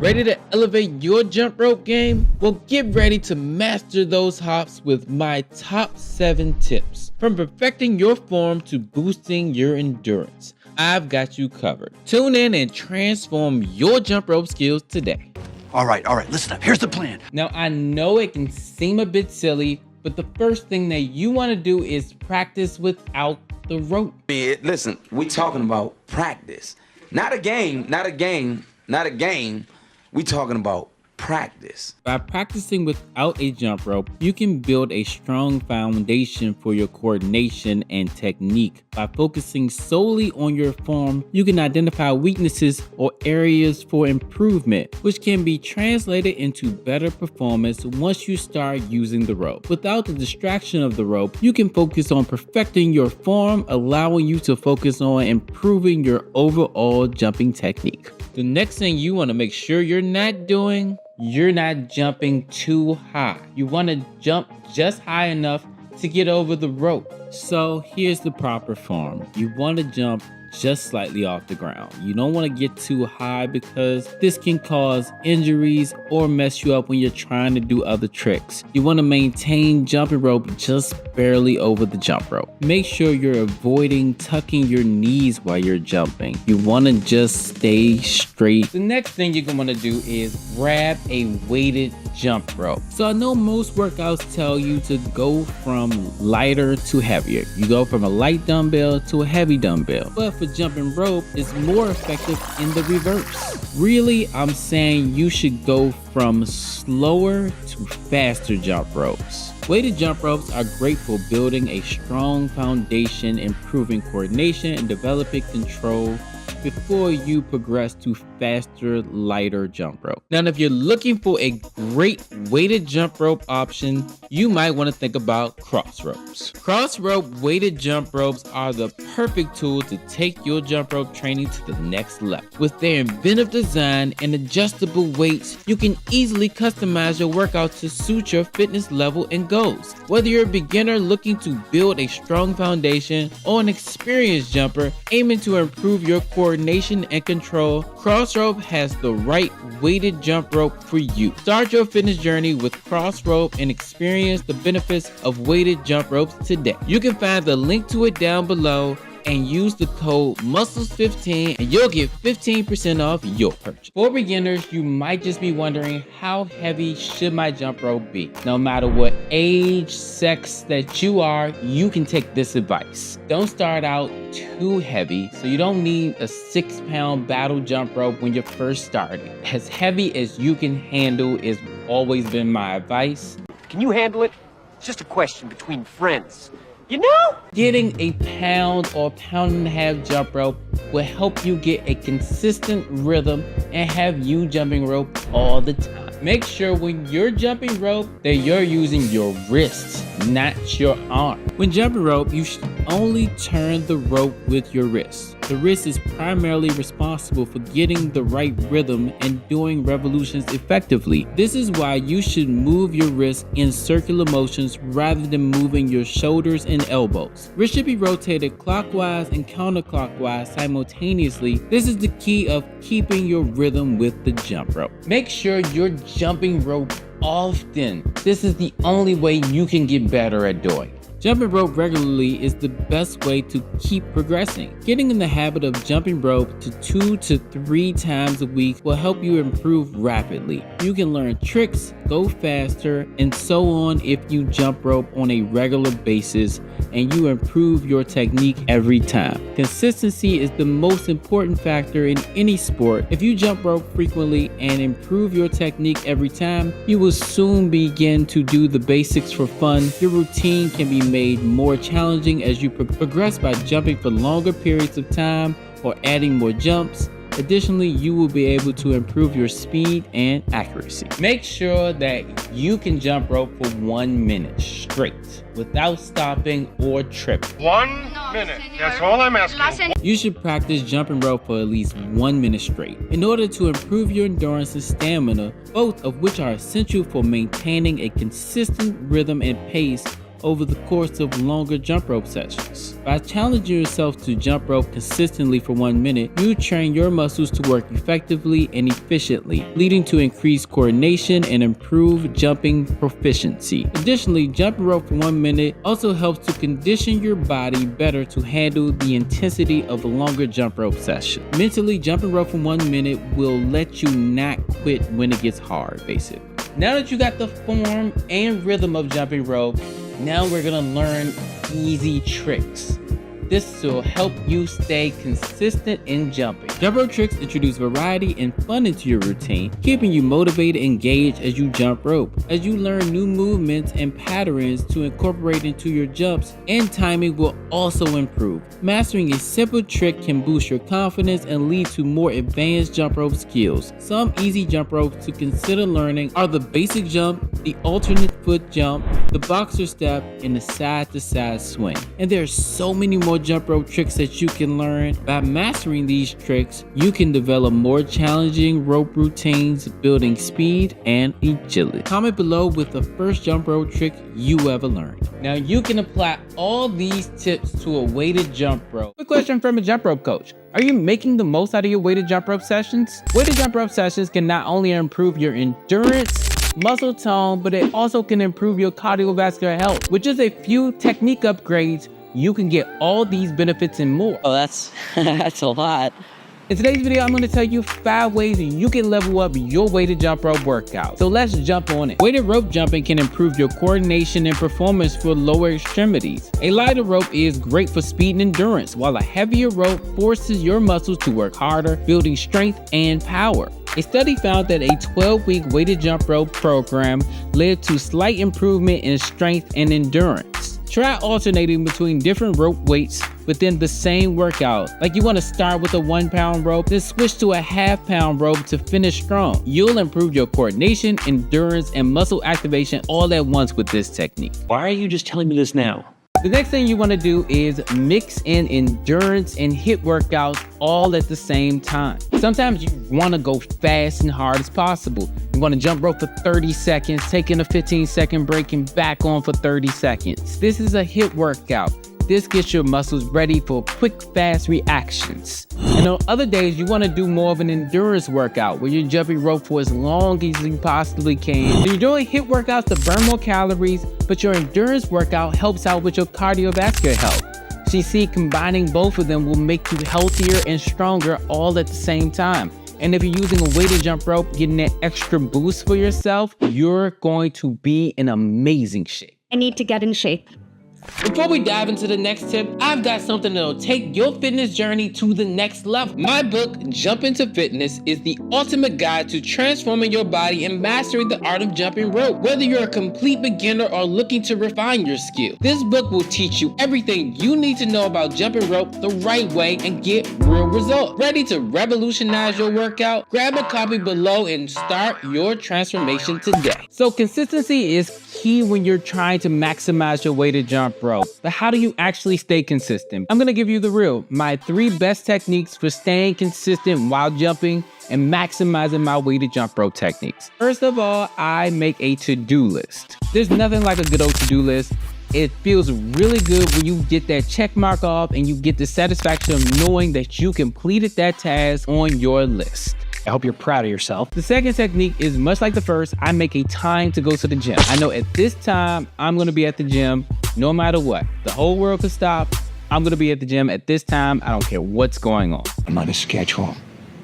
Ready to elevate your jump rope game? Well, get ready to master those hops with my top 7 tips. From perfecting your form to boosting your endurance, I've got you covered. Tune in and transform your jump rope skills today. All right, listen up. Here's the plan. Now, I know it can seem a bit silly, but the first thing that you want to do is practice without the rope. Listen, we talking about practice. Not a game. We talking about practice. By practicing without a jump rope, you can build a strong foundation for your coordination and technique. By focusing solely on your form, you can identify weaknesses or areas for improvement, which can be translated into better performance once you start using the rope. Without the distraction of the rope, you can focus on perfecting your form, allowing you to focus on improving your overall jumping technique. The next thing you want to make sure you're not doing, you're not jumping too high. You want to jump just high enough to get over the rope. So here's the proper form. You want to jump just slightly off the ground. You don't want to get too high because this can cause injuries or mess you up when you're trying to do other tricks. You want to maintain jumping rope just barely over the jump rope. Make sure you're avoiding tucking your knees while you're jumping. You want to just stay straight. The next thing you're going to do is grab a weighted jump rope. So I know most workouts tell you to go from lighter to heavier. You go from a light dumbbell to a heavy dumbbell. But for jumping rope, it's more effective in the reverse. Really, I'm saying you should go from slower to faster jump ropes. Weighted jump ropes are great for building a strong foundation, improving coordination, and developing control before you progress to faster, lighter jump rope. Now, if you're looking for a great weighted jump rope option, you might want to think about cross ropes. Cross rope weighted jump ropes are the perfect tool to take your jump rope training to the next level. With their inventive design and adjustable weights, you can easily customize your workout to suit your fitness level and goals. Whether you're a beginner looking to build a strong foundation or an experienced jumper aiming to improve your coordination and control, Crossrope has the right weighted jump rope for you. Start your fitness journey with Crossrope and experience the benefits of weighted jump ropes today. You can find the link to it down below and use the code MUSCLES15 and you'll get 15% off your purchase. For beginners, you might just be wondering, how heavy should my jump rope be? No matter what age, sex that you are, you can take this advice. Don't start out too heavy, so you don't need a 6-pound battle jump rope when you're first starting. As heavy as you can handle is always been my advice. Can you handle it? It's just a question between friends. You know? Getting a pound or pound and a half jump rope will help you get a consistent rhythm and have you jumping rope all the time. Make sure when you're jumping rope that you're using your wrists, not your arm. When jumping rope, you should only turn the rope with your wrist. The wrist is primarily responsible for getting the right rhythm and doing revolutions effectively. This is why you should move your wrist in circular motions rather than moving your shoulders and elbows. Wrist should be rotated clockwise and counterclockwise simultaneously. This is the key of keeping your rhythm with the jump rope. Make sure you're jumping rope often. This is the only way you can get better at doing it. Jumping rope regularly is the best way to keep progressing. Getting in the habit of jumping rope to 2 to 3 times a week will help you improve rapidly. You can learn tricks, go faster, and so on if you jump rope on a regular basis and you improve your technique every time. Consistency is the most important factor in any sport. If you jump rope frequently and improve your technique every time, you will soon begin to do the basics for fun. Your routine can be made more challenging as you progress by jumping for longer periods of time or adding more jumps. Additionally, you will be able to improve your speed and accuracy. Make sure that you can jump rope for 1 minute straight without stopping or tripping. 1 minute, that's all I'm asking. You should practice jumping rope for at least 1 minute straight in order to improve your endurance and stamina, both of which are essential for maintaining a consistent rhythm and pace over the course of longer jump rope sessions. By challenging yourself to jump rope consistently for 1 minute, you train your muscles to work effectively and efficiently, leading to increased coordination and improved jumping proficiency. Additionally, jumping rope for 1 minute also helps to condition your body better to handle the intensity of a longer jump rope session. Mentally, jumping rope for 1 minute will let you not quit when it gets hard, basically. Now that you got the form and rhythm of jumping rope, now we're gonna learn easy tricks. This will help you stay consistent in jumping. Jump rope tricks introduce variety and fun into your routine, keeping you motivated and engaged as you jump rope. As you learn new movements and patterns to incorporate into your jumps, and timing will also improve. Mastering a simple trick can boost your confidence and lead to more advanced jump rope skills. Some easy jump ropes to consider learning are the basic jump, the alternate foot jump, the boxer step, and the side-to-side swing. And there are so many more jump rope tricks that you can learn. By mastering these tricks, you can develop more challenging rope routines, building speed and agility. Comment below with the first jump rope trick you ever learned. Now you can apply all these tips to a weighted jump rope. Quick question from a jump rope coach. Are you making the most out of your weighted jump rope sessions? Weighted jump rope sessions can not only improve your endurance, muscle tone, but it also can improve your cardiovascular health. With just a few technique upgrades, you can get all these benefits and more. Oh, that's a lot. In today's video, I'm going to tell you 5 ways you can level up your weighted jump rope workout. So let's jump on it. Weighted rope jumping can improve your coordination and performance for lower extremities. A lighter rope is great for speed and endurance, while a heavier rope forces your muscles to work harder, building strength and power. A study found that a 12-week weighted jump rope program led to slight improvement in strength and endurance. Try alternating between different rope weights within the same workout. Like you want to start with a 1 pound rope, then switch to a 1/2 pound rope to finish strong. You'll improve your coordination, endurance, and muscle activation all at once with this technique. Why are you just telling me this now? The next thing you want to do is mix in endurance and HIIT workouts all at the same time. Sometimes you want to go fast and hard as possible. You want to jump rope for 30 seconds, taking a 15-second break and back on for 30 seconds. This is a HIIT workout. This gets your muscles ready for quick, fast reactions. And on other days, you want to do more of an endurance workout where you're jumping rope for as long as you possibly can. So you're doing HIIT workouts to burn more calories, but your endurance workout helps out with your cardiovascular health. So you see, combining both of them will make you healthier and stronger all at the same time. And if you're using a weighted jump rope, getting that extra boost for yourself, you're going to be in amazing shape. I need to get in shape. Before we dive into the next tip, I've got something that'll take your fitness journey to the next level. My book, Jump Into Fitness, is the ultimate guide to transforming your body and mastering the art of jumping rope. Whether you're a complete beginner or looking to refine your skill, this book will teach you everything you need to know about jumping rope the right way and get real results. Ready to revolutionize your workout? Grab a copy below and start your transformation today. So consistency is key when you're trying to maximize your weighted jump rope. But how do you actually stay consistent? I'm gonna give you the real, my 3 best techniques for staying consistent while jumping and maximizing my weighted jump rope techniques. First of all, I make a to-do list. There's nothing like a good old to-do list. It feels really good when you get that check mark off and you get the satisfaction of knowing that you completed that task on your list. I hope you're proud of yourself. The second technique is much like the first. I make a time to go to the gym. I know at this time, I'm gonna be at the gym no matter what. The whole world could stop. I'm gonna be at the gym at this time. I don't care what's going on. I'm on a schedule.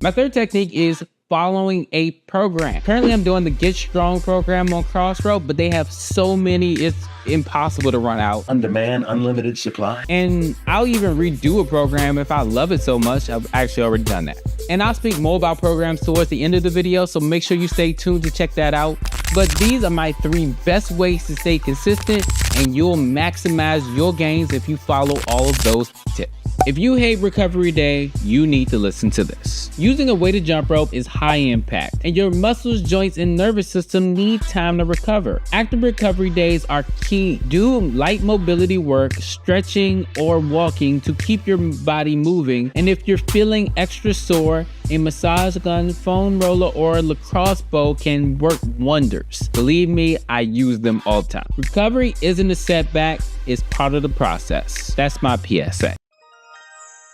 My third technique is following a program. Currently, I'm doing the Get Strong program on Crossroad, but they have so many, it's impossible to run out. On demand, unlimited supply. And I'll even redo a program if I love it so much. I've actually already done that. And I'll speak more about programs towards the end of the video, so make sure you stay tuned to check that out. But these are my 3 best ways to stay consistent, and you'll maximize your gains if you follow all of those tips. If you hate recovery day, you need to listen to this. Using a weighted jump rope is high impact, and your muscles, joints, and nervous system need time to recover. Active recovery days are key. Do light mobility work, stretching, or walking to keep your body moving. And if you're feeling extra sore, a massage gun, foam roller, or a lacrosse ball can work wonders. Believe me, I use them all the time. Recovery isn't a setback, it's part of the process. That's my PSA.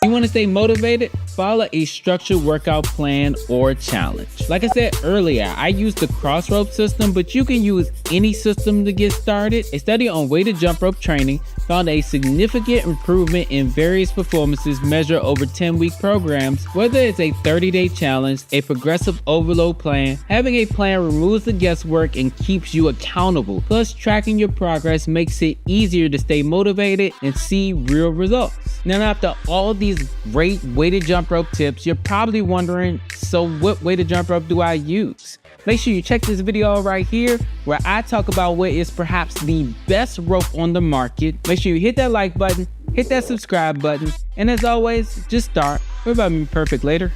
You want to stay motivated? Follow a structured workout plan or challenge. Like I said earlier, I use the cross rope system, but you can use any system to get started. A study on weighted jump rope training found a significant improvement in various performances measured over 10-week programs. Whether it's a 30-day challenge, a progressive overload plan, having a plan removes the guesswork and keeps you accountable. Plus, tracking your progress makes it easier to stay motivated and see real results. Now, after all these great weighted jump rope tips, you're probably wondering, so what weighted jump rope do I use? Make sure you check this video right here where I talk about what is perhaps the best rope on the market. Make sure you hit that like button, hit that subscribe button, and as always, just start. We're about to be perfect later.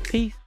Peace.